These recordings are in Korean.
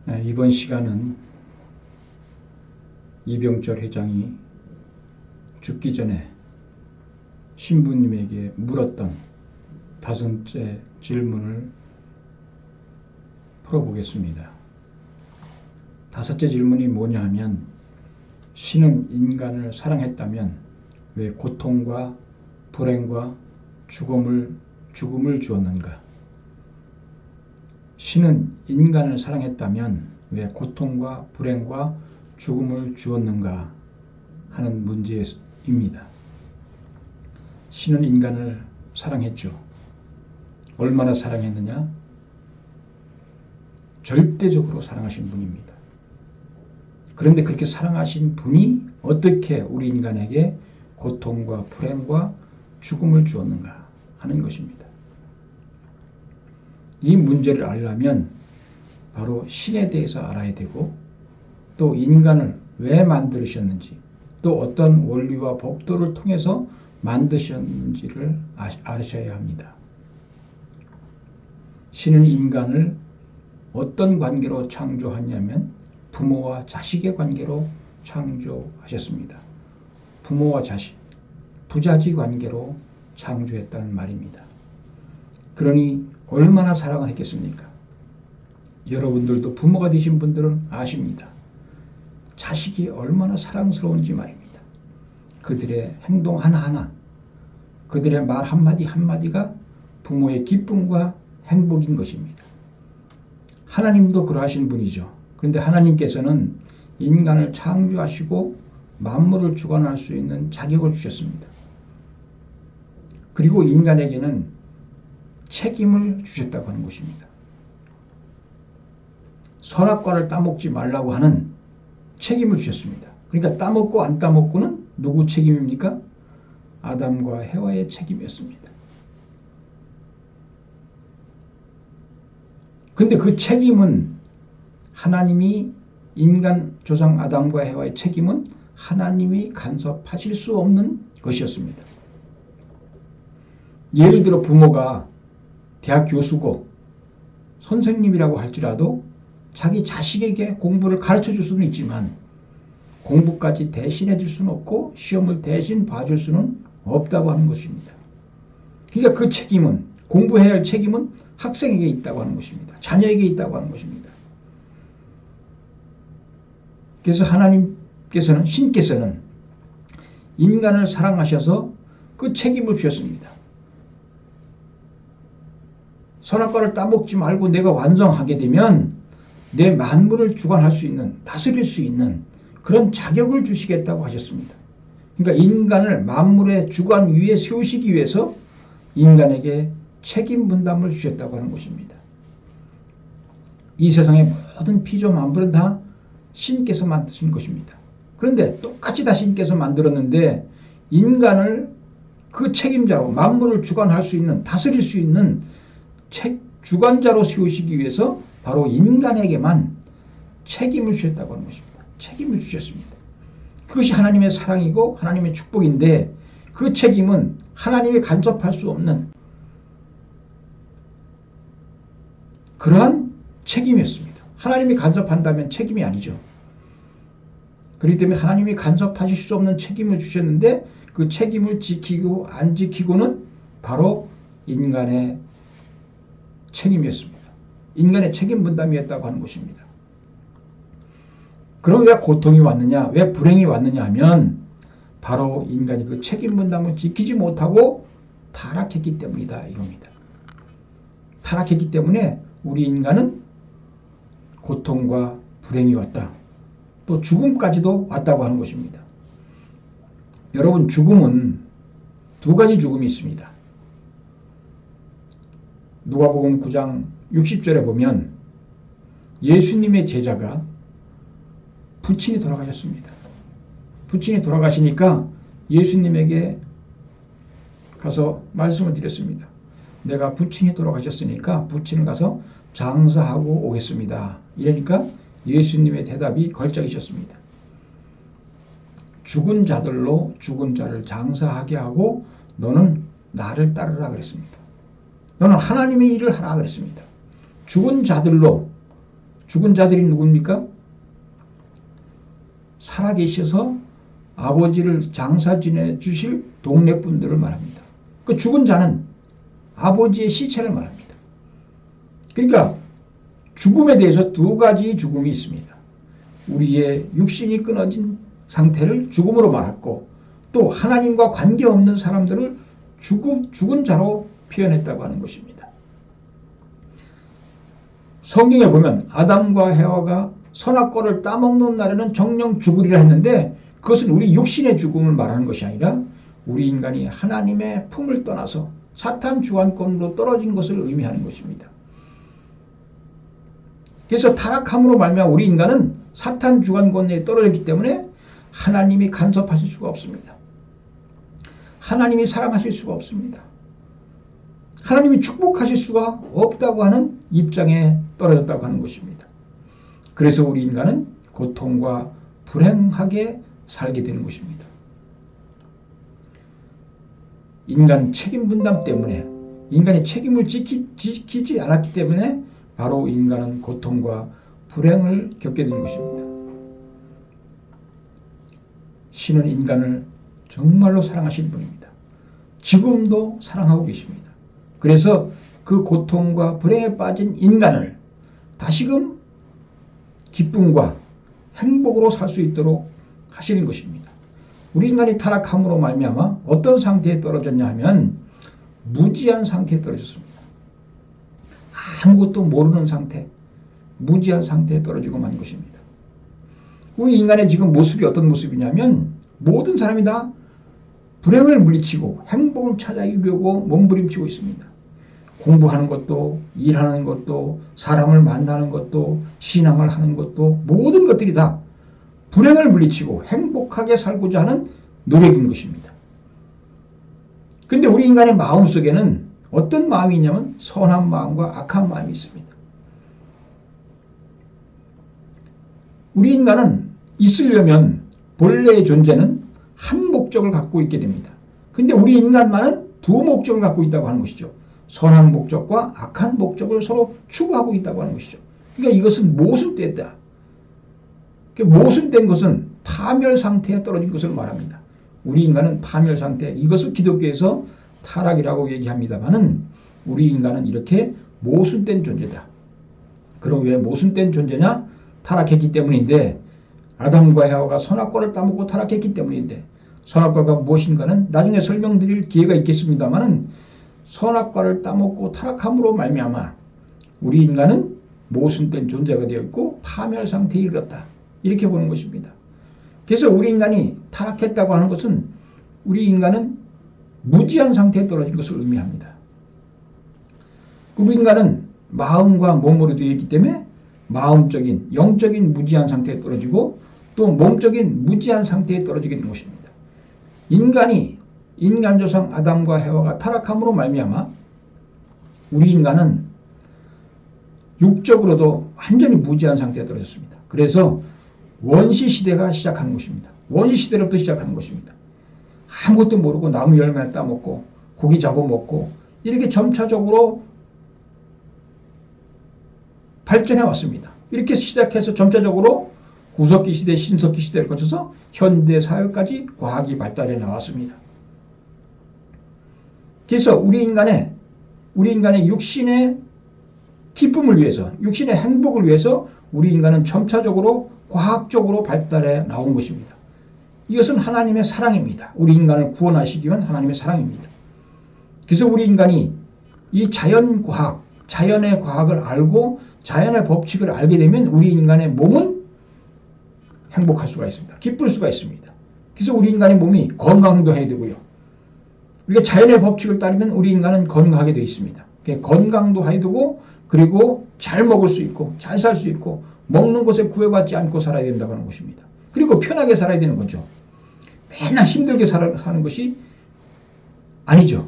이번 시간은 이병철 회장이 죽기 전에 신부님에게 물었던 5째 질문을 풀어보겠습니다. 5째 질문이 뭐냐 하면, 신은 인간을 사랑했다면 왜 고통과 불행과 죽음을 주었는가? 신은 인간을 사랑했다면 왜 고통과 불행과 죽음을 주었는가 하는 문제입니다. 신은 인간을 사랑했죠. 얼마나 사랑했느냐? 절대적으로 사랑하신 분입니다. 그런데 그렇게 사랑하신 분이 어떻게 우리 인간에게 고통과 불행과 죽음을 주었는가 하는 것입니다. 이 문제를 알려면 바로 신에 대해서 알아야 되고, 또 인간을 왜 만드셨는지, 또 어떤 원리와 법도를 통해서 만드셨는지를 아셔야 합니다. 신은 인간을 어떤 관계로 창조하냐면 부모와 자식의 관계로 창조하셨습니다. 부모와 자식, 부자지 관계로 창조했다는 말입니다. 그러니 얼마나 사랑을 했겠습니까? 여러분들도 부모가 되신 분들은 아십니다. 자식이 얼마나 사랑스러운지 말입니다. 그들의 행동 하나하나, 그들의 말 한마디 한마디가 부모의 기쁨과 행복인 것입니다. 하나님도 그러하신 분이죠. 그런데 하나님께서는 인간을 창조하시고 만물을 주관할 수 있는 자격을 주셨습니다. 그리고 인간에게는 책임을 주셨다고 하는 것입니다. 선악과를 따먹지 말라고 하는 책임을 주셨습니다. 그러니까 따먹고 안 따먹고는 누구 책임입니까? 아담과 해와의 책임이었습니다. 근데 그 책임은 하나님이, 인간 조상 아담과 해와의 책임은 하나님이 간섭하실 수 없는 것이었습니다. 예를 들어 부모가 대학 교수고 선생님이라고 할지라도 자기 자식에게 공부를 가르쳐 줄 수는 있지만 공부까지 대신해 줄 수는 없고 시험을 대신 봐줄 수는 없다고 하는 것입니다. 그러니까 그 책임은, 공부해야 할 책임은 학생에게 있다고 하는 것입니다. 자녀에게 있다고 하는 것입니다. 그래서 하나님께서는, 신께서는 인간을 사랑하셔서 그 책임을 주셨습니다. 선악과를 따먹지 말고 내가 완성하게 되면 내 만물을 주관할 수 있는, 다스릴 수 있는 그런 자격을 주시겠다고 하셨습니다. 그러니까 인간을 만물의 주관 위에 세우시기 위해서 인간에게 책임 분담을 주셨다고 하는 것입니다. 이 세상의 모든 피조 만물은 다 신께서 만드신 것입니다. 그런데 똑같이 다 신께서 만들었는데 인간을 그 책임자로, 만물을 주관할 수 있는, 다스릴 수 있는 주관자로 세우시기 위해서 바로 인간에게만 책임을 주셨다고 하는 것입니다. 책임을 주셨습니다. 그것이 하나님의 사랑이고 하나님의 축복인데, 그 책임은 하나님이 간섭할 수 없는 그러한 책임이었습니다. 하나님이 간섭한다면 책임이 아니죠. 그렇기 때문에 하나님이 간섭하실 수 없는 책임을 주셨는데, 그 책임을 지키고 안 지키고는 바로 인간의 책임이었습니다. 인간의 책임 분담이었다고 하는 것입니다. 그럼 왜 고통이 왔느냐, 왜 불행이 왔느냐 하면 바로 인간이 그 책임 분담을 지키지 못하고 타락했기 때문이다, 이겁니다. 타락했기 때문에 우리 인간은 고통과 불행이 왔다, 또 죽음까지도 왔다고 하는 것입니다. 여러분, 죽음은 2가지 죽음이 있습니다. 누가복음 9장 60절에 보면 예수님의 제자가 부친이 돌아가셨습니다. 부친이 돌아가시니까 예수님에게 가서 말씀을 드렸습니다. 내가 부친이 돌아가셨으니까 부친을 가서 장사하고 오겠습니다. 이러니까 예수님의 대답이 걸작이셨습니다. 죽은 자들로 죽은 자를 장사하게 하고 너는 나를 따르라 그랬습니다. 너는 하나님의 일을 하라 그랬습니다. 죽은 자들로 죽은 자들이 누굽니까? 살아계셔서 아버지를 장사 지내 주실 동네 분들을 말합니다. 그 죽은 자는 아버지의 시체를 말합니다. 그러니까 죽음에 대해서 두 가지 죽음이 있습니다. 우리의 육신이 끊어진 상태를 죽음으로 말했고, 또 하나님과 관계없는 사람들을 죽은 자로 표현했다고 하는 것입니다. 성경에 보면 아담과 해와가 선악과를 따먹는 날에는 정령 죽으리라 했는데, 그것은 우리 육신의 죽음을 말하는 것이 아니라 우리 인간이 하나님의 품을 떠나서 사탄 주관권으로 떨어진 것을 의미하는 것입니다. 그래서 타락함으로 말미암아 우리 인간은 사탄 주관권에 떨어졌기 때문에 하나님이 간섭하실 수가 없습니다. 하나님이 사랑하실 수가 없습니다. 하나님이 축복하실 수가 없다고 하는 입장에 떨어졌다고 하는 것입니다. 그래서 우리 인간은 고통과 불행하게 살게 되는 것입니다. 인간 책임 분담 때문에, 인간의 책임을 지키지 않았기 때문에 바로 인간은 고통과 불행을 겪게 된 것입니다. 신은 인간을 정말로 사랑하시는 분입니다. 지금도 사랑하고 계십니다. 그래서 그 고통과 불행에 빠진 인간을 다시금 기쁨과 행복으로 살 수 있도록 하시는 것입니다. 우리 인간이 타락함으로 말미암아 어떤 상태에 떨어졌냐 하면 무지한 상태에 떨어졌습니다. 아무것도 모르는 상태, 무지한 상태에 떨어지고 만 것입니다. 우리 인간의 지금 모습이 어떤 모습이냐면 모든 사람이 다 불행을 물리치고 행복을 찾아 이루려고 몸부림치고 있습니다. 공부하는 것도, 일하는 것도, 사람을 만나는 것도, 신앙을 하는 것도, 모든 것들이 다 불행을 물리치고 행복하게 살고자 하는 노력인 것입니다. 그런데 우리 인간의 마음 속에는 어떤 마음이 있냐면 선한 마음과 악한 마음이 있습니다. 우리 인간은 있으려면 본래의 존재는 한 목적을 갖고 있게 됩니다. 그런데 우리 인간만은 두 목적을 갖고 있다고 하는 것이죠. 선한 목적과 악한 목적을 서로 추구하고 있다고 하는 것이죠. 그러니까 이것은 모순되다. 모순된 것은 파멸 상태에 떨어진 것을 말합니다. 우리 인간은 파멸 상태, 이것을 기독교에서 타락이라고 얘기합니다만은 우리 인간은 이렇게 모순된 존재다. 그럼 왜 모순된 존재냐? 타락했기 때문인데, 아담과 해와가 선악과를 따먹고 타락했기 때문인데, 선악과가 무엇인가는 나중에 설명드릴 기회가 있겠습니다만은 선악과를 따먹고 타락함으로 말미암아 우리 인간은 모순된 존재가 되어 있고 파멸 상태에 이르렀다. 이렇게 보는 것입니다. 그래서 우리 인간이 타락했다고 하는 것은 우리 인간은 무지한 상태에 떨어진 것을 의미합니다. 우리 인간은 마음과 몸으로 되어 있기 때문에 마음적인, 영적인 무지한 상태에 떨어지고 또 몸적인 무지한 상태에 떨어지게 된 것입니다. 인간조상 아담과 해와가 타락함으로 말미암아 우리 인간은 육적으로도 완전히 무지한 상태에 떨어졌습니다. 그래서 원시시대가 시작하는 것입니다. 원시시대로부터 시작하는 것입니다. 아무것도 모르고 나무 열매를 따먹고 고기 잡아먹고 이렇게 점차적으로 발전해 왔습니다. 이렇게 시작해서 점차적으로 구석기 시대, 신석기 시대를 거쳐서 현대 사회까지 과학이 발달해 나왔습니다. 그래서 우리 인간의 육신의 기쁨을 위해서, 육신의 행복을 위해서 우리 인간은 점차적으로 과학적으로 발달해 나온 것입니다. 이것은 하나님의 사랑입니다. 우리 인간을 구원하시기 위한 하나님의 사랑입니다. 그래서 우리 인간이 이 자연과학, 자연의 과학을 알고 자연의 법칙을 알게 되면 우리 인간의 몸은 행복할 수가 있습니다. 기쁠 수가 있습니다. 그래서 우리 인간의 몸이 건강도 해야 되고요. 우리가 자연의 법칙을 따르면 우리 인간은 건강하게 되어 있습니다. 건강도 해야 되고 그리고 잘 먹을 수 있고 잘 살 수 있고 먹는 것에 구애받지 않고 살아야 된다고 하는 것입니다. 그리고 편하게 살아야 되는 거죠. 맨날 힘들게 사는 것이 아니죠.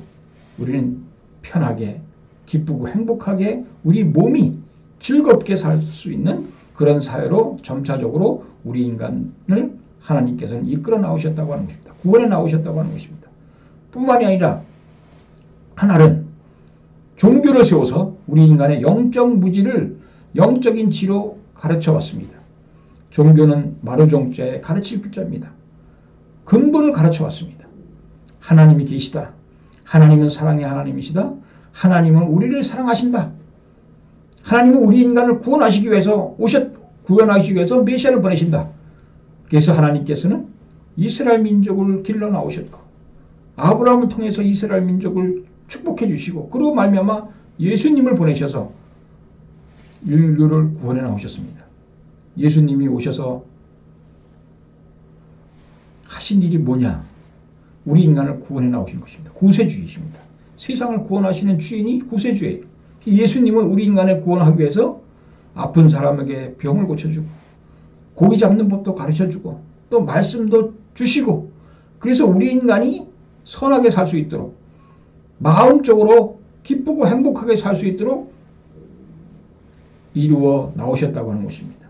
우리는 편하게 기쁘고 행복하게 우리 몸이 즐겁게 살 수 있는 그런 사회로 점차적으로 우리 인간을 하나님께서는 이끌어 나오셨다고 하는 것입니다. 구원해 나오셨다고 하는 것입니다. 뿐만이 아니라 하나는 종교를 세워서 우리 인간의 영적 무지를 영적인 지로 가르쳐 왔습니다. 종교는 마루종자의 가르칠 글자입니다. 근본을 가르쳐 왔습니다. 하나님이 계시다. 하나님은 사랑의 하나님이시다. 하나님은 우리를 사랑하신다. 하나님은 우리 인간을 구원하시기 위해서 구원하시기 위해서 메시아를 보내신다. 그래서 하나님께서는 이스라엘 민족을 길러 나오셨고 아브라함을 통해서 이스라엘 민족을 축복해 주시고 그로 말미암아 예수님을 보내셔서 인류를 구원해 나오셨습니다. 예수님이 오셔서 하신 일이 뭐냐? 우리 인간을 구원해 나오신 것입니다. 구세주이십니다. 세상을 구원하시는 주인이 구세주예요. 예수님은 우리 인간을 구원하기 위해서 아픈 사람에게 병을 고쳐주고 고기 잡는 법도 가르쳐주고 또 말씀도 주시고 그래서 우리 인간이 선하게 살 수 있도록 마음적으로 기쁘고 행복하게 살 수 있도록 이루어 나오셨다고 하는 것입니다.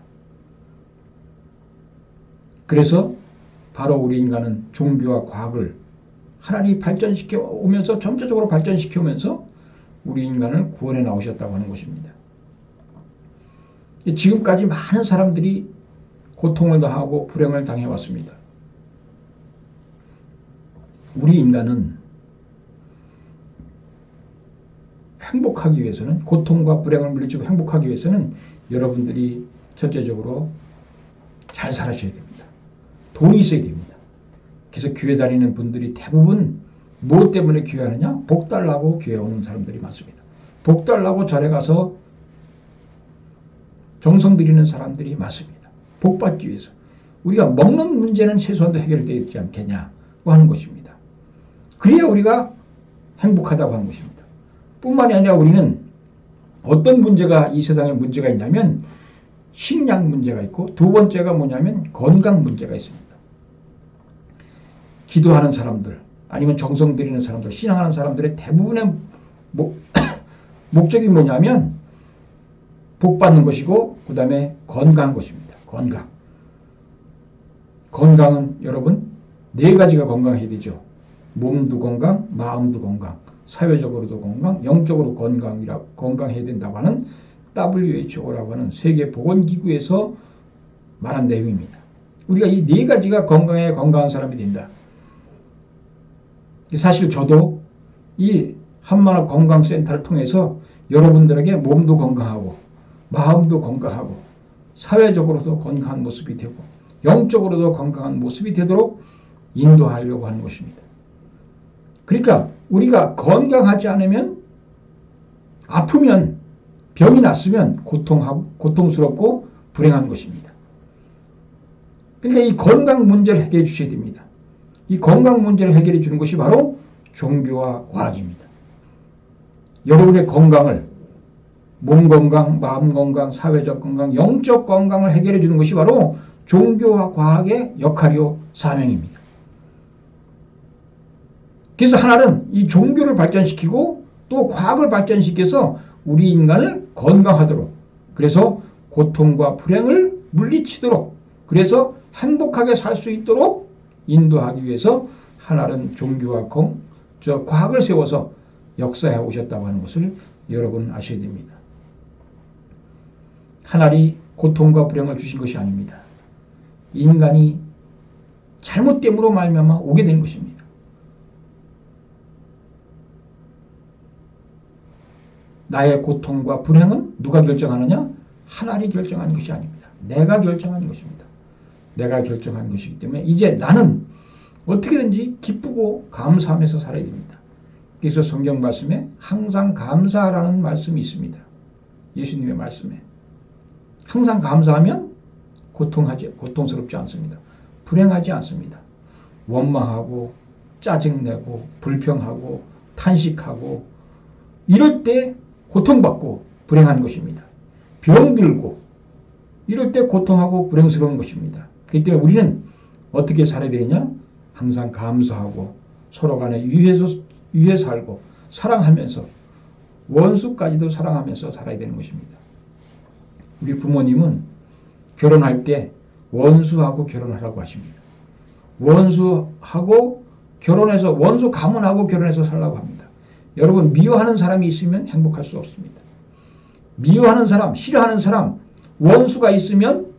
그래서 바로 우리 인간은 종교와 과학을 하나님이 발전시켜 오면서 점차적으로 발전시켜 오면서 우리 인간을 구원해 나오셨다고 하는 것입니다. 지금까지 많은 사람들이 고통을 당하고 불행을 당해왔습니다. 우리 인간은 행복하기 위해서는 고통과 불행을 물리치고 행복하기 위해서는 여러분들이 첫째적으로 잘 살아셔야 됩니다. 돈이 있어야 됩니다. 그래서 교회 다니는 분들이 대부분 무엇 때문에 교회하느냐? 복 달라고 교회 오는 사람들이 많습니다. 복 달라고 절에 가서 정성 들이는 사람들이 많습니다. 복 받기 위해서. 우리가 먹는 문제는 최소한도 해결되지 않겠냐고 하는 것입니다. 그래야 우리가 행복하다고 하는 것입니다. 뿐만이 아니라 우리는 어떤 문제가 이 세상에 문제가 있냐면 식량 문제가 있고 두 번째가 뭐냐면 건강 문제가 있습니다. 기도하는 사람들 아니면 정성 들이는 사람들 신앙하는 사람들의 대부분의 목적이 뭐냐면 복 받는 것이고 그 다음에 건강한 것입니다. 건강은 여러분 네 가지가 건강해야 되죠. 몸도 건강, 마음도 건강, 사회적으로도 건강, 영적으로 건강해야 된다고 하는 WHO라고 하는 세계보건기구에서 말한 내용입니다. 우리가 이 네 가지가 건강해 건강한 사람이 된다. 사실 저도 이 한만화 건강센터를 통해서 여러분들에게 몸도 건강하고 마음도 건강하고 사회적으로도 건강한 모습이 되고 영적으로도 건강한 모습이 되도록 인도하려고 하는 것입니다. 그러니까 우리가 건강하지 않으면 아프면 병이 났으면 고통스럽고 불행한 것입니다. 그러니까 이 건강 문제를 해결해 주셔야 됩니다. 이 건강 문제를 해결해 주는 것이 바로 종교와 과학입니다. 여러분의 건강을 몸 건강, 마음 건강, 사회적 건강, 영적 건강을 해결해 주는 것이 바로 종교와 과학의 역할이요 사명입니다. 그래서 하나는 이 종교를 발전시키고 또 과학을 발전시켜서 우리 인간을 건강하도록 그래서 고통과 불행을 물리치도록 그래서 행복하게 살 수 있도록 인도하기 위해서 하나는 종교와 과학을 세워서 역사해 오셨다고 하는 것을 여러분 아셔야 됩니다. 하나님이 고통과 불행을 주신 것이 아닙니다. 인간이 잘못됨으로 말미암아 오게 된 것입니다. 나의 고통과 불행은 누가 결정하느냐? 하나님이 결정하는 것이 아닙니다. 내가 결정하는 것입니다. 내가 결정한 것이기 때문에 이제 나는 어떻게든지 기쁘고 감사하면서 살아야 됩니다. 그래서 성경 말씀에 항상 감사하라는 말씀이 있습니다. 예수님의 말씀에. 항상 감사하면 고통스럽지 않습니다. 불행하지 않습니다. 원망하고 짜증내고 불평하고 탄식하고 이럴 때 고통받고 불행한 것입니다. 병들고 이럴 때 고통하고 불행스러운 것입니다. 그렇기 때문에 우리는 어떻게 살아야 되느냐? 항상 감사하고 서로 간에 유해 살고 사랑하면서 원수까지도 사랑하면서 살아야 되는 것입니다. 우리 부모님은 결혼할 때 원수하고 결혼하라고 하십니다. 원수하고 결혼해서 원수 가문하고 결혼해서 살라고 합니다. 여러분 미워하는 사람이 있으면 행복할 수 없습니다. 미워하는 사람, 싫어하는 사람, 원수가 있으면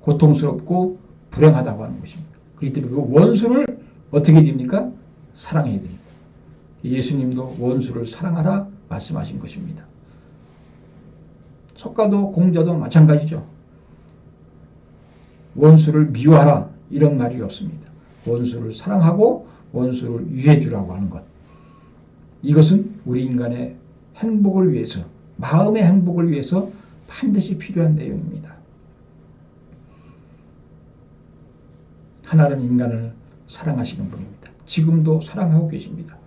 고통스럽고 불행하다고 하는 것입니다. 그렇기 때문에 그 원수를 어떻게 됩니까? 사랑해야 됩니다. 예수님도 원수를 사랑하라 말씀하신 것입니다. 석가도 공자도 마찬가지죠. 원수를 미워하라 이런 말이 없습니다. 원수를 사랑하고 원수를 위해 주라고 하는 것. 이것은 우리 인간의 행복을 위해서, 마음의 행복을 위해서 반드시 필요한 내용입니다. 하나님은 인간을 사랑하시는 분입니다. 지금도 사랑하고 계십니다.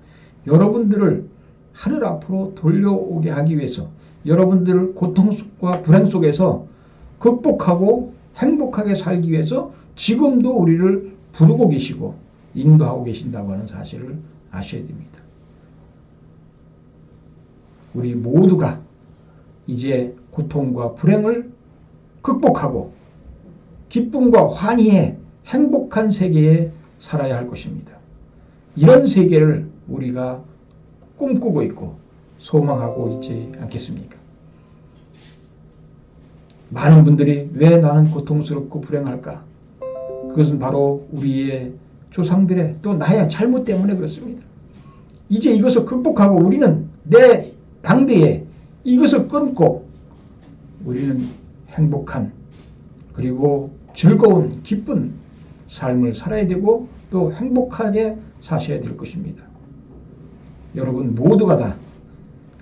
여러분들을 하늘 앞으로 돌려오게 하기 위해서, 여러분들을 고통과 불행 속에서 극복하고 행복하게 살기 위해서 지금도 우리를 부르고 계시고 인도하고 계신다고 하는 사실을 아셔야 됩니다. 우리 모두가 이제 고통과 불행을 극복하고 기쁨과 환희의 행복한 세계에 살아야 할 것입니다. 이런 세계를 우리가 꿈꾸고 있고 소망하고 있지 않겠습니까? 많은 분들이 왜 나는 고통스럽고 불행할까? 그것은 바로 우리의 조상들의 또 나의 잘못 때문에 그렇습니다. 이제 이것을 극복하고 우리는 내 당대에 이것을 끊고 우리는 행복한 그리고 즐거운 기쁜 삶을 살아야 되고 또 행복하게 사셔야 될 것입니다. 여러분 모두가 다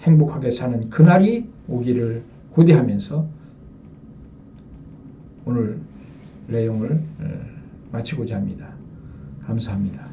행복하게 사는 그날이 오기를 고대하면서 오늘 내용을 마치고자 합니다. 감사합니다.